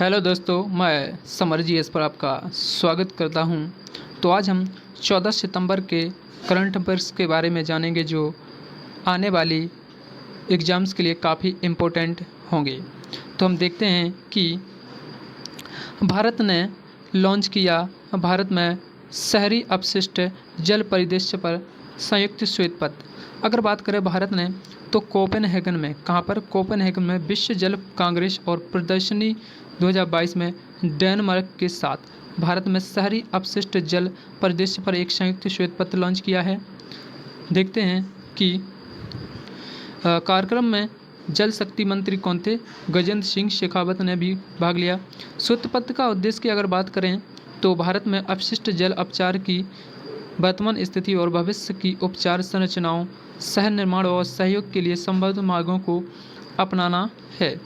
Hello दोस्तों, मैं summer G S पर आपका स्वागत करता हूं। तो आज हम 14 सितंबर के करंट अफेयर्स के बारे में जानेंगे जो आने वाली एग्ज़ाम्स के लिए काफ़ी इम्पोर्टेंट होंगे। तो हम देखते हैं कि भारत ने लॉन्च किया भारत में शहरी अपशिष्ट जल परिदृश्य पर संयुक्त श्वेत पत्र। अगर बात करें भारत ने तो कोपेनहेगन में, कहाँ पर? कोपेनहेगन में विश्व जल कांग्रेस और प्रदर्शनी 2022 में डेनमार्क के साथ भारत में शहरी अपशिष्ट जल परिदृश्य पर एक संयुक्त श्वेत पत्र लॉन्च किया है। देखते हैं कि कार्यक्रम में जल शक्ति मंत्री कौन थे? गजेंद्र सिंह शेखावत ने भी भाग लिया। श्वेत पत्र का उद्देश्य की अगर बात करें तो भारत में अपशिष्ट जल उपचार की वर्तमान स्थिति और भविष्य की उपचार संरचनाओं, शहर निर्माण और सहयोग के लिए संबद्ध मार्गों को अपनाना है।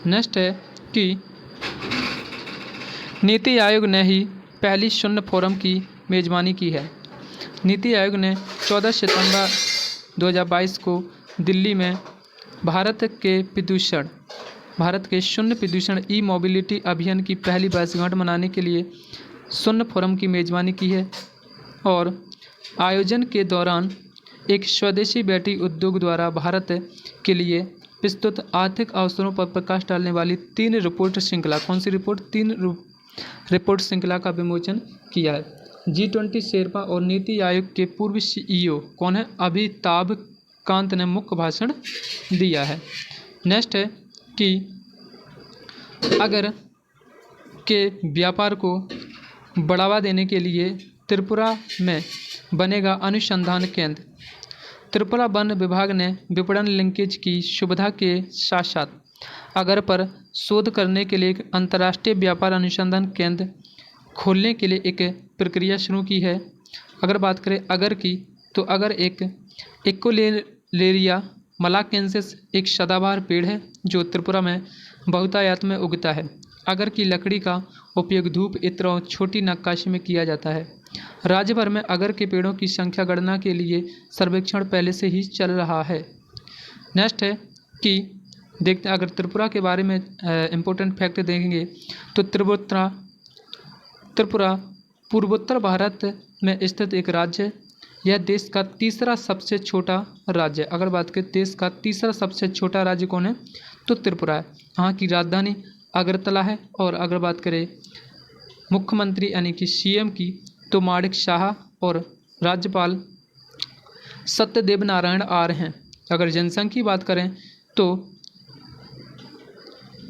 नेक्स्ट है कि नीति आयोग ने ही पहली शून्य फोरम की मेज़बानी की है। नीति आयोग ने 14 सितंबर 2022 को दिल्ली में भारत के शून्य प्रदूषण ई मोबिलिटी अभियान की पहली वर्षगांठ मनाने के लिए शून्य फोरम की मेज़बानी की है। और आयोजन के दौरान एक स्वदेशी बैटरी उद्योग द्वारा भारत के लिए प्रस्तुत आर्थिक अवसरों पर प्रकाश डालने वाली 3 रिपोर्ट श्रृंखला, कौन सी रिपोर्ट? 3 रिपोर्ट श्रृंखला का विमोचन किया है। G20 शेरपा और नीति आयोग के पूर्व CEO कौन है? अमिताभ कांत ने मुख्य भाषण दिया है। नेक्स्ट है कि अगर के व्यापार को बढ़ावा देने के लिए त्रिपुरा में बनेगा अनुसंधान केंद्र। त्रिपुरा वन विभाग ने विपणन लिंकेज की सुविधा के साथ साथ अगर पर शोध करने के लिए एक अंतर्राष्ट्रीय व्यापार अनुसंधान केंद्र खोलने के लिए एक प्रक्रिया शुरू की है। अगर बात करें अगर की, तो अगर एक इकोलेरिया मलाकेंसिस एक सदाबहार पेड़ है जो त्रिपुरा में बहुतायत में उगता है। अगर की लकड़ी का उपयोग धूप, इत्र और छोटी नक्काशी में किया जाता है। राज्य भर में अगर के पेड़ों की संख्या गणना के लिए सर्वेक्षण पहले से ही चल रहा है। नेक्स्ट है कि देखते हैं, अगर त्रिपुरा के बारे में इम्पोर्टेंट फैक्ट देखेंगे तो त्रिपुरा पूर्वोत्तर भारत में स्थित एक राज्य है। यह देश का तीसरा सबसे छोटा राज्य है। अगर बात करें देश का तीसरा सबसे छोटा राज्य कौन है तो त्रिपुरा है। यहाँ की राजधानी अगरतला है। और अगर बात करें मुख्यमंत्री यानी कि CM की तो माणिक शाह और राज्यपाल सत्यदेव नारायण आर्य हैं। अगर जनसंख्या की बात करें तो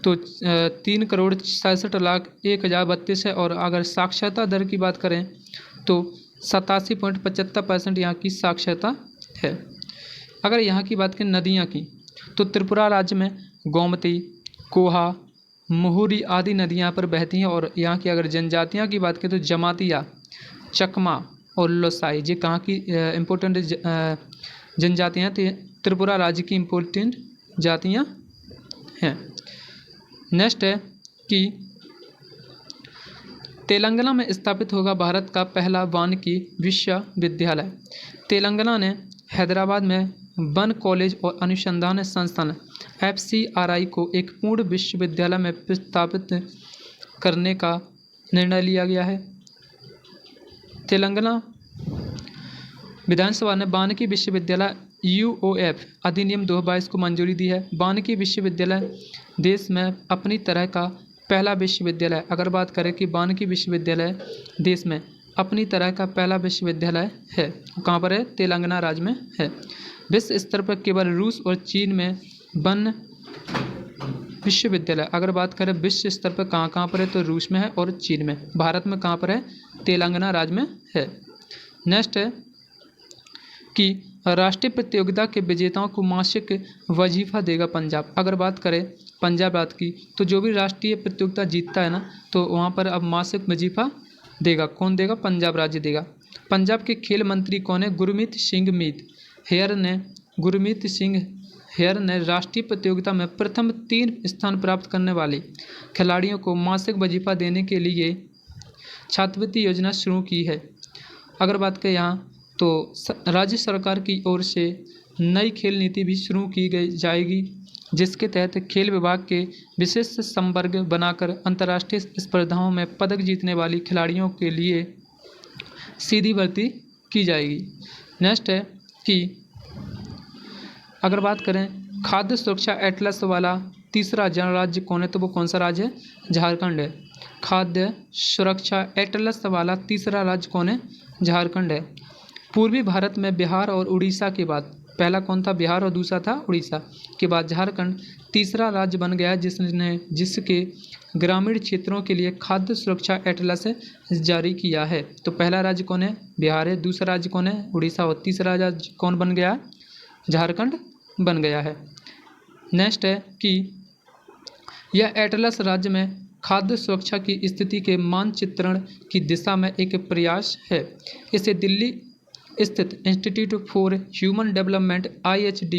3,67,01,032 है। और अगर साक्षरता दर की बात करें तो 87.75% यहाँ की साक्षरता है। अगर यहाँ की बात करें नदियाँ की तो त्रिपुरा राज्य में गोमती, कोहा, मुहुरी आदि नदियाँ यहाँ पर बहती हैं। और यहाँ की अगर जनजातियाँ की बात करें तो जमातिया, चकमा और लोसाई, ये कहाँ की इम्पोर्टेंट जनजातियाँ त्रिपुरा राज्य की इम्पोर्टेंट जातियाँ हैं। नेक्स्ट है कि तेलंगाना में स्थापित होगा भारत का पहला वानिकी विश्वविद्यालय। तेलंगाना ने हैदराबाद में वन कॉलेज और अनुसंधान संस्थान FCRI को एक पूर्ण विश्वविद्यालय में प्रस्तावित करने का निर्णय लिया गया है। तेलंगाना विधानसभा ने वानिकी विश्वविद्यालय UOF अधिनियम 2022 को मंजूरी दी है। वानिकी विश्वविद्यालय देश में अपनी तरह का पहला विश्वविद्यालय। अगर बात करें कि वानिकी विश्वविद्यालय देश में अपनी तरह का पहला विश्वविद्यालय है, कहाँ पर है? तेलंगाना राज्य में है। विश्व स्तर पर केवल रूस और चीन में वन विश्वविद्यालय। अगर बात करें विश्व स्तर पर कहाँ पर है तो रूस में है और चीन में। भारत में कहाँ पर है? तेलंगाना राज्य में है। नेक्स्ट है कि राष्ट्रीय प्रतियोगिता के विजेताओं को मासिक वजीफा देगा पंजाब। अगर बात करें पंजाब राज्य की तो जो भी राष्ट्रीय प्रतियोगिता जीतता है ना तो वहाँ पर अब मासिक वजीफा देगा। कौन देगा? पंजाब राज्य देगा। पंजाब के खेल मंत्री कौन है? गुरमीत सिंह हेयर ने राष्ट्रीय प्रतियोगिता में प्रथम 3 स्थान प्राप्त करने वाले खिलाड़ियों को मासिक वजीफा देने के लिए छात्रवृत्ति योजना शुरू की है। अगर बात करें यहाँ तो राज्य सरकार की ओर से नई खेल नीति भी शुरू की जाएगी। जिसके तहत खेल विभाग के विशिष्ट संवर्ग बनाकर अंतर्राष्ट्रीय स्पर्धाओं में पदक जीतने वाली खिलाड़ियों के लिए सीधी भर्ती की जाएगी। नेक्स्ट है कि अगर बात करें खाद्य सुरक्षा एटलस वाला तीसरा राज्य कौन है, तो वो कौन सा राज्य है? झारखंड है। खाद्य सुरक्षा एटलस वाला तीसरा राज्य कौन है? झारखंड है। पूर्वी भारत में बिहार और उड़ीसा के बाद, पहला कौन था? बिहार और दूसरा था उड़ीसा, के बाद झारखंड तीसरा राज्य बन गया जिसके ग्रामीण क्षेत्रों के लिए खाद्य सुरक्षा एटलस जारी किया है। तो पहला राज्य कौन है? बिहार है। दूसरा राज्य कौन है? उड़ीसा। और तीसरा राज्य कौन बन गया? झारखंड बन गया है। नेक्स्ट है कि यह एटलस राज्य में खाद्य सुरक्षा की स्थिति के मानचित्रण की दिशा में एक प्रयास है। इसे दिल्ली स्थित institute for human development IHD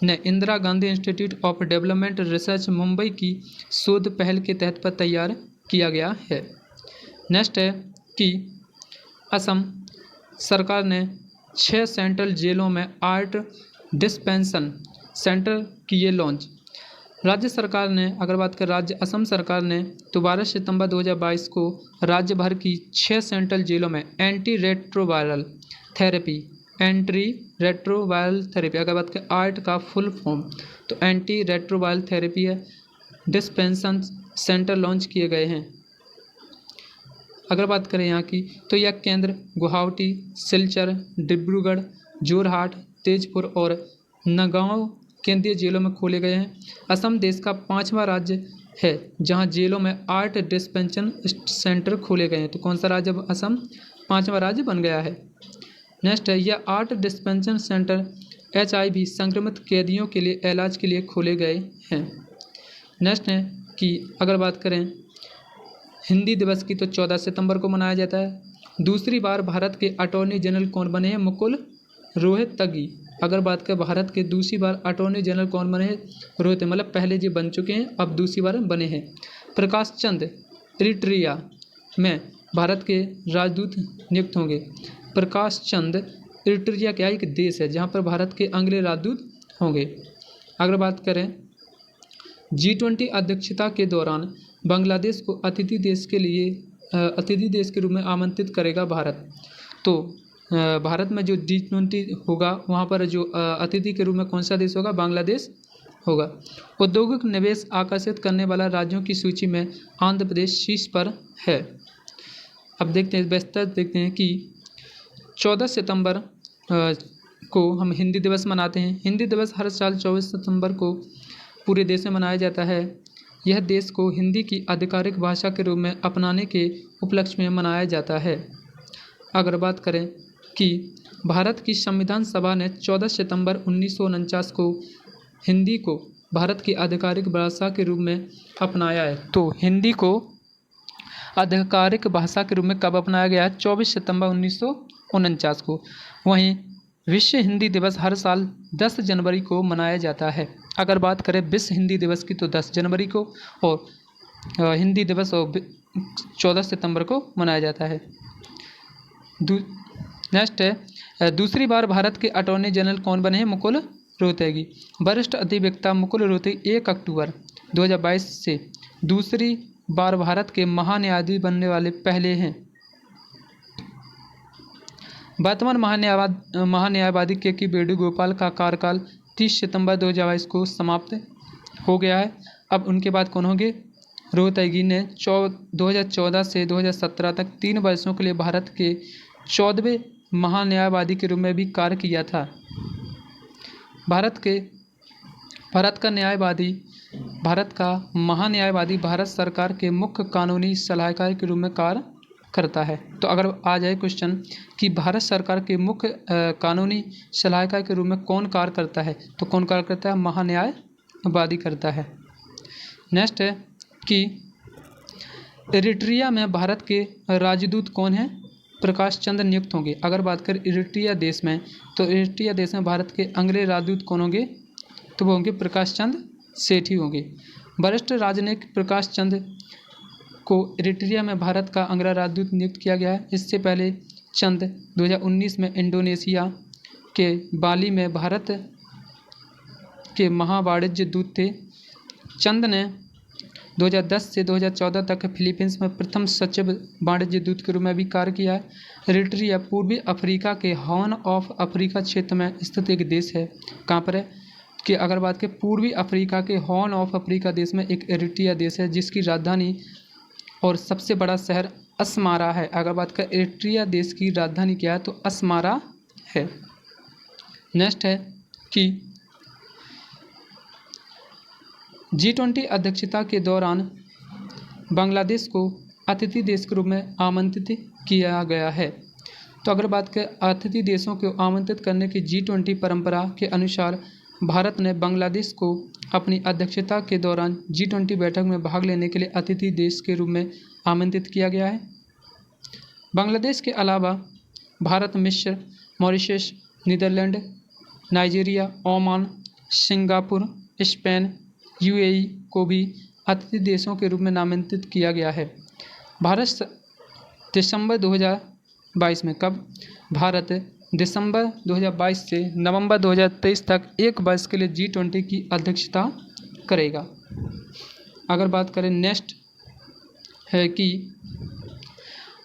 ने Indira Gandhi institute of development research Mumbai की शोध पहल के तहत पर तैयार किया गया है। नेक्स्ट है कि असम सरकार ने 6 सेंट्रल जेलों में आर्ट डिस्पेंसन सेंटर किए लॉन्च। राज्य सरकार ने, अगर बात करें राज्य असम सरकार ने, तो 12 सितंबर 2022 को राज्य भर की 6 सेंट्रल जेलों में एंटी रेट्रोवायरल थेरेपी, अगर बात करें आर्ट का फुल फॉर्म तो एंटी रेट्रोवायरल थेरेपी है, डिस्पेंसन सेंटर लॉन्च किए गए हैं। अगर बात करें यहाँ की, तो यह केंद्र गुवाहाटी, सिलचर, डिब्रूगढ़, जोरहाट, तेजपुर और नगांव केंद्रीय जेलों में खोले गए हैं। असम देश का 5वां राज्य है जहां जेलों में आर्ट डिस्पेंसन सेंटर खोले गए हैं। तो कौन सा राज्य? असम 5वां राज्य बन गया है। नेक्स्ट है, यह आर्ट डिस्पेंसन सेंटर HIV संक्रमित कैदियों के लिए इलाज के लिए खोले गए हैं। नेक्स्ट है कि अगर बात करें हिंदी दिवस की, तो 14 सितंबर को मनाया जाता है। दूसरी बार भारत के अटॉर्नी जनरल कौन बने हैं? मुकुल रोहतगी। अगर बात करें भारत के दूसरी बार अटॉर्नी जनरल कौन बने हैं? रोहित, मतलब पहले जी बन चुके हैं, अब दूसरी बार बने हैं। प्रकाश चंद इरिट्रिया में भारत के राजदूत नियुक्त होंगे। प्रकाश चंद इरिट्रिया क्या एक देश है जहां पर भारत के अगले राजदूत होंगे। अगर बात करें G20 अध्यक्षता के दौरान बांग्लादेश को अतिथि देश के रूप में आमंत्रित करेगा भारत। तो भारत में जो G20 होगा वहाँ पर जो अतिथि के रूप में कौन सा देश होगा? बांग्लादेश होगा। औद्योगिक निवेश आकर्षित करने वाला राज्यों की सूची में आंध्र प्रदेश शीर्ष पर है। अब देखते हैं विस्तार देखते हैं कि 14 सितंबर को हम हिंदी दिवस मनाते हैं। हिंदी दिवस हर साल 24 सितंबर को पूरे देश में मनाया जाता है। यह देश को हिंदी की आधिकारिक भाषा के रूप में अपनाने के उपलक्ष्य में मनाया जाता है। अगर बात करें कि भारत की संविधान सभा ने 14 सितंबर 1949 को हिंदी को भारत की आधिकारिक भाषा के रूप में अपनाया है। तो हिंदी को आधिकारिक भाषा के रूप में कब अपनाया गया है? 24 सितंबर 1949 को। वहीं विश्व हिंदी दिवस हर साल 10 जनवरी को मनाया जाता है। अगर बात करें विश्व हिंदी दिवस की, तो 10 जनवरी को, और हिंदी दिवस और 14 सितंबर को मनाया जाता है। नेक्स्ट है, दूसरी बार भारत के अटॉर्नी जनरल कौन बने हैं? मुकुल रोहतगी। वरिष्ठ अधिवक्ता मुकुल रोहतगी 1 अक्टूबर 2022 से दूसरी बार भारत के महान्यायाधीश बनने वाले पहले हैं। वर्तमान महान्यायवादी के वेणुगोपाल का कार्यकाल 30 सितंबर 2022 को समाप्त हो गया है। अब उनके बाद कौन होंगे? रोहतगी ने 2014 से 2017 तक 3 वर्षों के लिए भारत के 14वें महान्यायवादी के रूप में भी कार्य किया था। भारत का महान्यायवादी भारत सरकार के मुख्य कानूनी सलाहकार के रूप में कार्य करता है। तो अगर आ जाए क्वेश्चन कि भारत सरकार के मुख्य कानूनी सलाहकार के रूप में कौन कार्य करता है, तो कौन कार्य करता है? महान्यायवादी करता है। नेक्स्ट है कि इरिट्रिया में भारत के राजदूत कौन हैं? प्रकाश चंद्र नियुक्त होंगे। अगर बात करें इरिट्रिया देश में, तो इरिट्रिया देश में भारत के अगले राजदूत कौन होंगे? तो वो होंगे प्रकाश चंद्र सेठी होंगे। वरिष्ठ राजनयिक प्रकाश चंद्र को इरिट्रिया में भारत का अगला राजदूत नियुक्त किया गया है। इससे पहले चंद 2019 में इंडोनेशिया के बाली में भारत के महावाणिज्य दूत थे। चंद ने 2010 से 2014 तक फिलीपींस में प्रथम सचिव वाणिज्य दूत के रूप में भी कार्य किया है। इरिट्रिया पूर्वी अफ्रीका के हॉर्न ऑफ अफ्रीका क्षेत्र में स्थित एक देश है। कहाँ पर है कि अगर बात करें पूर्वी अफ्रीका के हॉर्न ऑफ अफ्रीका देश में एक इरिट्रिया देश है, जिसकी राजधानी और सबसे बड़ा शहर अस्मारा है। अगर बात करें इरिट्रिया देश की राजधानी क्या है, तो अस्मारा है। नेक्स्ट है कि G20 अध्यक्षता के दौरान बांग्लादेश को अतिथि देश के रूप में आमंत्रित किया गया है। तो अगर बात करें अतिथि देशों को आमंत्रित करने की G20 परंपरा के अनुसार भारत ने बांग्लादेश को अपनी अध्यक्षता के दौरान G20 बैठक में भाग लेने के लिए अतिथि देश के रूप में आमंत्रित किया गया है। बांग्लादेश के अलावा भारत मिस्र, Mauritius, Netherlands, Nigeria, Oman, Singapore, Spain, UAE को भी अतिथि देशों के रूप में नामांकित किया गया है। भारत दिसंबर 2022 में कब भारत दिसंबर 2022 से नवंबर 2023 तक एक वर्ष के लिए G20 की अध्यक्षता करेगा। अगर बात करें नेक्स्ट है कि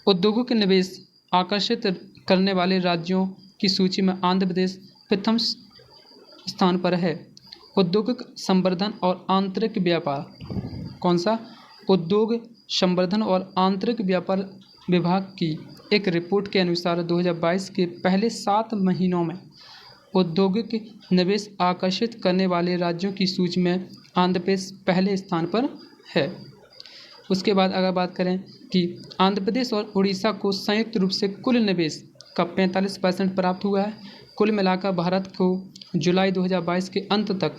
उद्योगों के निवेश आकर्षित करने वाले राज्यों की सूची में आंध्र प्रदेश प्रथम स्थान पर है। औद्योगिक संवर्धन और आंतरिक व्यापार, कौन सा? उद्योग संवर्धन और आंतरिक व्यापार विभाग की एक रिपोर्ट के अनुसार 2022 के पहले 7 महीनों में औद्योगिक निवेश आकर्षित करने वाले राज्यों की सूची में आंध्र प्रदेश पहले स्थान पर है। उसके बाद अगर बात करें कि आंध्र प्रदेश और उड़ीसा को संयुक्त रूप से कुल निवेश का 45% प्राप्त हुआ है। कुल मिलाकर भारत को जुलाई 2022 के अंत तक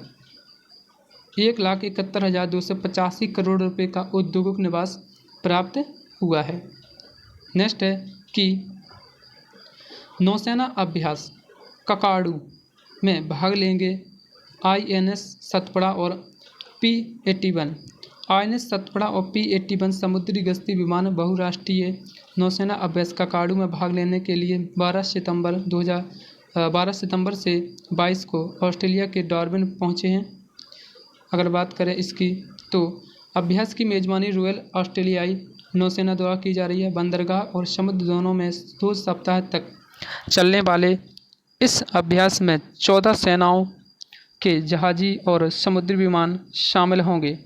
1,71,285 करोड़ रुपए का औद्योगिक निवेश प्राप्त हुआ है। नेक्स्ट है कि नौसेना अभ्यास ककाडू में भाग लेंगे INS सतपड़ा और P-81। INS सतपड़ा और P-81 समुद्री गश्ती विमान बहुराष्ट्रीय नौसेना अभ्यास ककाडू में भाग लेने के लिए 12 सितंबर से 22 को ऑस्ट्रेलिया के डार्विन पहुंचे हैं। अगर बात करें इसकी तो अभ्यास की मेज़बानी रॉयल ऑस्ट्रेलियाई नौसेना द्वारा की जा रही है। बंदरगाह और समुद्र दोनों में 2 सप्ताह तक चलने वाले इस अभ्यास में 14 सेनाओं के जहाजी और समुद्री विमान शामिल होंगे।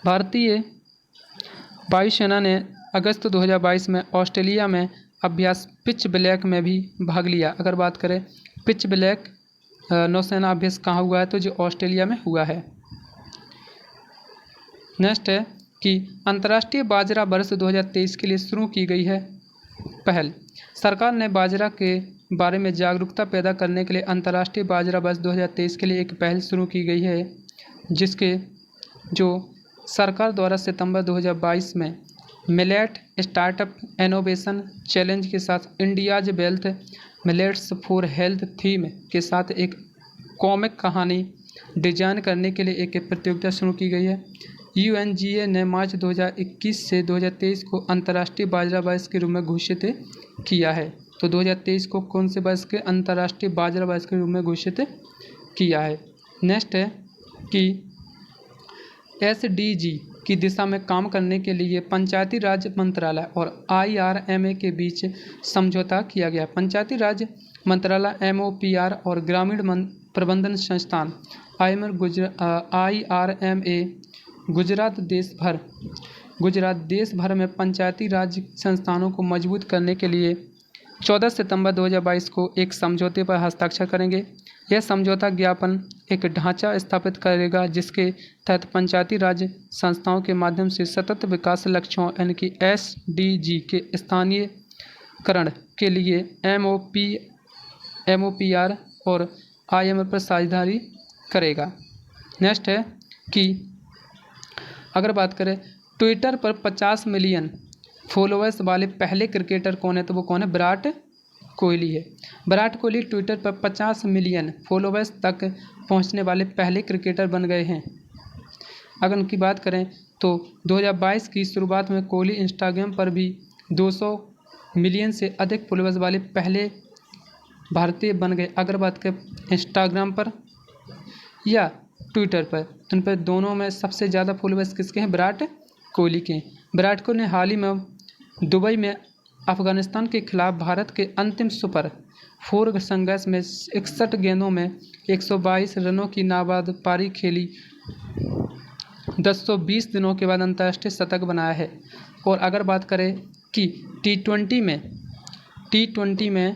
भारतीय वायुसेना ने अगस्त 2022 में ऑस्ट्रेलिया में अभ्यास पिच ब्लैक में भी भाग लिया। अगर बात करें पिच ब्लैक नौसेना अभ्यास कहाँ हुआ है, तो जो ऑस्ट्रेलिया में हुआ है। नेक्स्ट है कि अंतर्राष्ट्रीय बाजरा वर्ष 2023 के लिए शुरू की गई है पहल। सरकार ने बाजरा के बारे में जागरूकता पैदा करने के लिए अंतर्राष्ट्रीय बाजरा वर्ष 2023 के लिए एक पहल शुरू की गई है, जिसके जो सरकार द्वारा सितंबर 2022 में मिलेट स्टार्टअप इनोवेशन चैलेंज के साथ India's wealth millets for health theme के साथ एक कॉमिक कहानी डिजाइन करने के लिए एक प्रतियोगिता शुरू की गई है। UNGA ने मार्च 2021 से 2023 को अंतर्राष्ट्रीय बाजरा वर्ष के रूप में घोषित किया है। तो 2023 को कौन से वर्ष के अंतर्राष्ट्रीय बाजरा वर्ष के रूप में घोषित किया है। नेक्स्ट है कि SDG की दिशा में काम करने के लिए पंचायती राज मंत्रालय और IRMA के बीच समझौता किया गया। पंचायती राज मंत्रालय MOPR और ग्रामीण प्रबंधन संस्थान IRMA गुजरात देश भर में पंचायती राज संस्थानों को मजबूत करने के लिए 14 सितंबर 2022 को एक समझौते पर हस्ताक्षर करेंगे। यह समझौता ज्ञापन एक ढांचा स्थापित करेगा जिसके तहत पंचायती राज संस्थाओं के माध्यम से सतत विकास लक्ष्यों यानी कि SDG के स्थानीयकरण के लिए MOPR और IRMA पर साझेदारी करेगा। नेक्स्ट है कि अगर बात करें ट्विटर पर 50 मिलियन फॉलोअर्स वाले पहले क्रिकेटर कौन है, तो वो कौन है? विराट कोहली है। विराट कोहली ट्विटर पर 50 मिलियन फॉलोअर्स तक पहुंचने वाले पहले क्रिकेटर बन गए हैं। अगर उनकी बात करें तो 2022 की शुरुआत में कोहली इंस्टाग्राम पर भी 200 मिलियन से अधिक फॉलोअर्स वाले पहले भारतीय बन गए। अगर बात करें इंस्टाग्राम पर या ट्विटर पर। तो इन पर दोनों में सबसे ज़्यादा फॉलोअर्स किसके हैं? विराट कोहली के। विराट कोहली ने हाल ही में दुबई में अफगानिस्तान के खिलाफ भारत के अंतिम सुपर 4 संघर्ष में 61 गेंदों में 122 रनों की नाबाद पारी खेली 1020 दिनों के बाद अंतर्राष्ट्रीय शतक बनाया है। और अगर बात करें कि टी20 में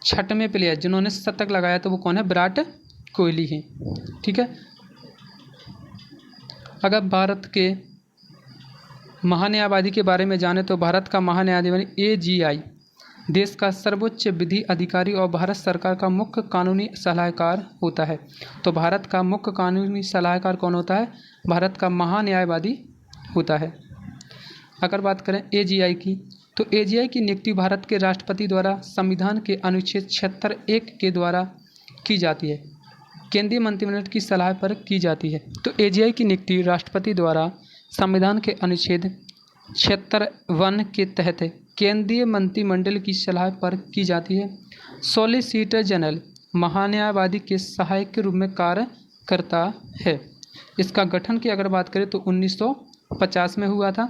छठवें प्लेयर जिन्होंने शतक लगाया तो वो कौन है? विराट कोहली है। ठीक है। अगर भारत के महान्यायवादी के बारे में जाने तो भारत का महान्यायवादी AGI देश का सर्वोच्च विधि अधिकारी और भारत सरकार का मुख्य कानूनी सलाहकार होता है। तो भारत का मुख्य कानूनी सलाहकार कौन होता है? भारत का महान्यायवादी होता है। अगर बात करें AGI की, तो AGI की नियुक्ति भारत के राष्ट्रपति द्वारा संविधान के अनुच्छेद 76(1) के द्वारा की जाती है। केंद्रीय मंत्रिमंडल की सलाह पर की जाती है। तो AGI की नियुक्ति राष्ट्रपति द्वारा संविधान के अनुच्छेद 76(1) के तहत केंद्रीय मंत्रिमंडल की सलाह पर की जाती है। सॉलिसिटर जनरल महान्यायवादी के सहायक के रूप में कार्य करता है। इसका गठन की अगर बात करें तो 1950 में हुआ था।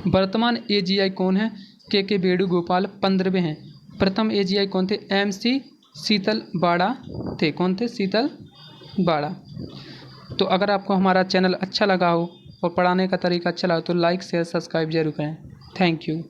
वर्तमान AGI कौन है? के वेणुगोपाल 15वें हैं। प्रथम AGI कौन थे? MC शीतल बाड़ा थे। कौन थे? शीतल बाड़ा। तो अगर आपको हमारा चैनल अच्छा लगा हो और पढ़ाने का तरीका अच्छा लगा तो लाइक शेयर सब्सक्राइब जरूर करें। Thank you.